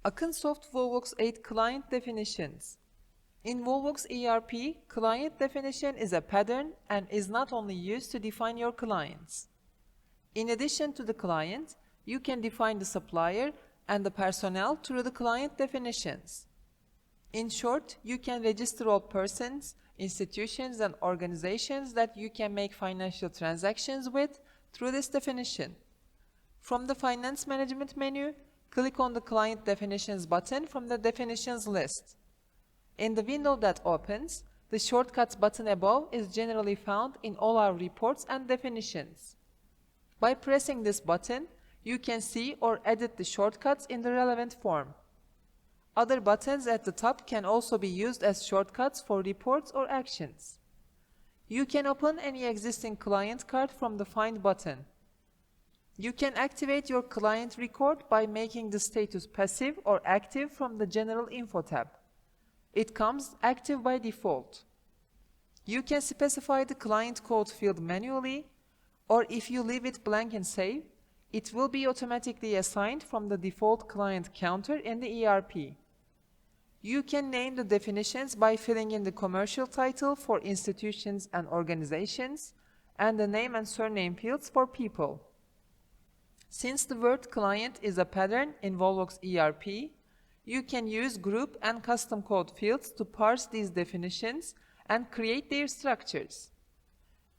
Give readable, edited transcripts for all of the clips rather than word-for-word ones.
AKINSOFT WOLVOX 8 Client Definitions. In WOLVOX ERP, client definition is a pattern and is not only used to define your clients. In addition to the client, you can define the supplier and the personnel through the client definitions. In short, you can register all persons, institutions, and organizations that you can make financial transactions with through this definition. From the Finance Management menu, click on the Client Definitions button from the Definitions list. In the window that opens, the Shortcuts button above is generally found in all our reports and definitions. By pressing this button, you can see or edit the shortcuts in the relevant form. Other buttons at the top can also be used as shortcuts for reports or actions. You can open any existing client card from the Find button. You can activate your client record by making the status passive or active from the General Info tab. It comes active by default. You can specify the client code field manually, or if you leave it blank and save, it will be automatically assigned from the default client counter in the ERP. You can name the definitions by filling in the commercial title for institutions and organizations, and the name and surname fields for people. Since the word client is a pattern in WOLVOX ERP, you can use group and custom code fields to parse these definitions and create their structures.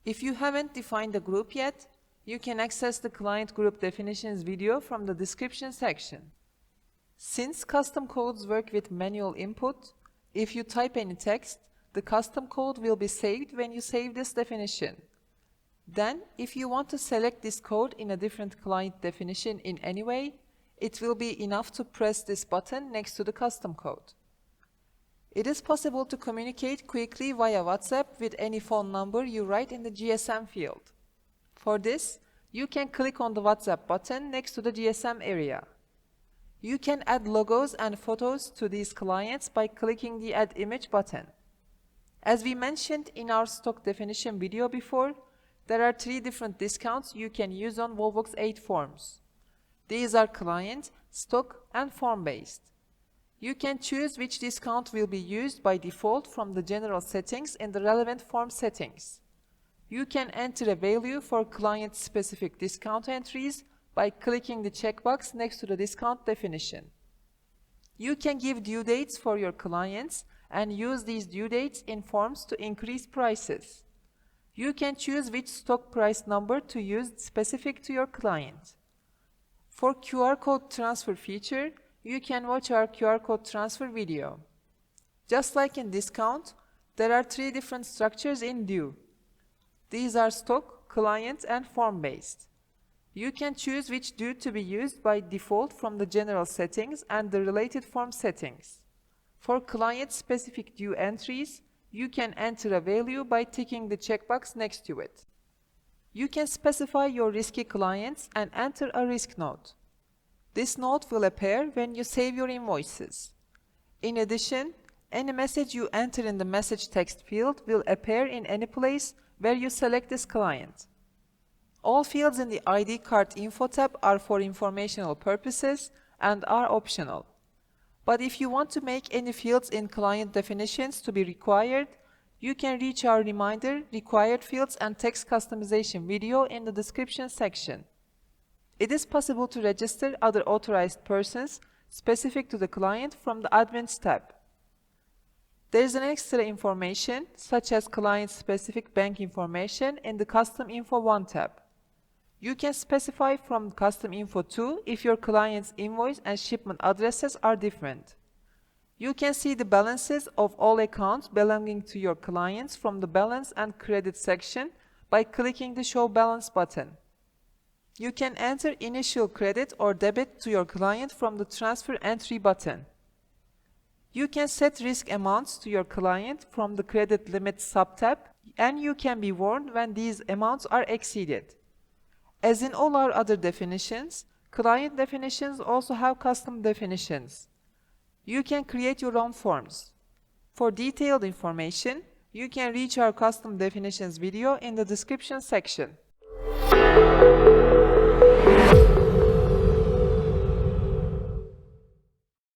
If you haven't defined a group yet, you can access the client group definitions video from the description section. Since custom codes work with manual input, if you type any text, the custom code will be saved when you save this definition. Then, if you want to select this code in a different client definition in any way, it will be enough to press this button next to the custom code. It is possible to communicate quickly via WhatsApp with any phone number you write in the GSM field. For this, you can click on the WhatsApp button next to the GSM area. You can add logos and photos to these clients by clicking the Add Image button. As we mentioned in our stock definition video before, there are 3 different discounts you can use on WOLVOX 8 forms. These are client, stock, and form-based. You can choose which discount will be used by default from the general settings in the relevant form settings. You can enter a value for client-specific discount entries by clicking the checkbox next to the discount definition. You can give due dates for your clients and use these due dates in forms to increase prices. You can choose which stock price number to use specific to your client. For QR code transfer feature, you can watch our QR code transfer video. Just like in discount, there are 3 different structures in due. These are stock, client, and form-based. You can choose which due to be used by default from the general settings and the related form settings. For client-specific due entries, you can enter a value by ticking the checkbox next to it. You can specify your risky clients and enter a risk note. This note will appear when you save your invoices. In addition, any message you enter in the message text field will appear in any place where you select this client. All fields in the ID card info tab are for informational purposes and are optional. But if you want to make any fields in client definitions to be required, you can reach our reminder, required fields, and text customization video in the description section. It is possible to register other authorized persons specific to the client from the Admins tab. There is an extra information, such as client-specific bank information, in the Custom Info 1 tab. You can specify from Custom Info 2 if your client's invoice and shipment addresses are different. You can see the balances of all accounts belonging to your clients from the Balance and Credit section by clicking the Show Balance button. You can enter initial credit or debit to your client from the Transfer Entry button. You can set risk amounts to your client from the Credit Limit sub-tab, and you can be warned when these amounts are exceeded. As in all our other definitions, client definitions also have custom definitions. You can create your own forms. For detailed information, you can reach our custom definitions video in the description section.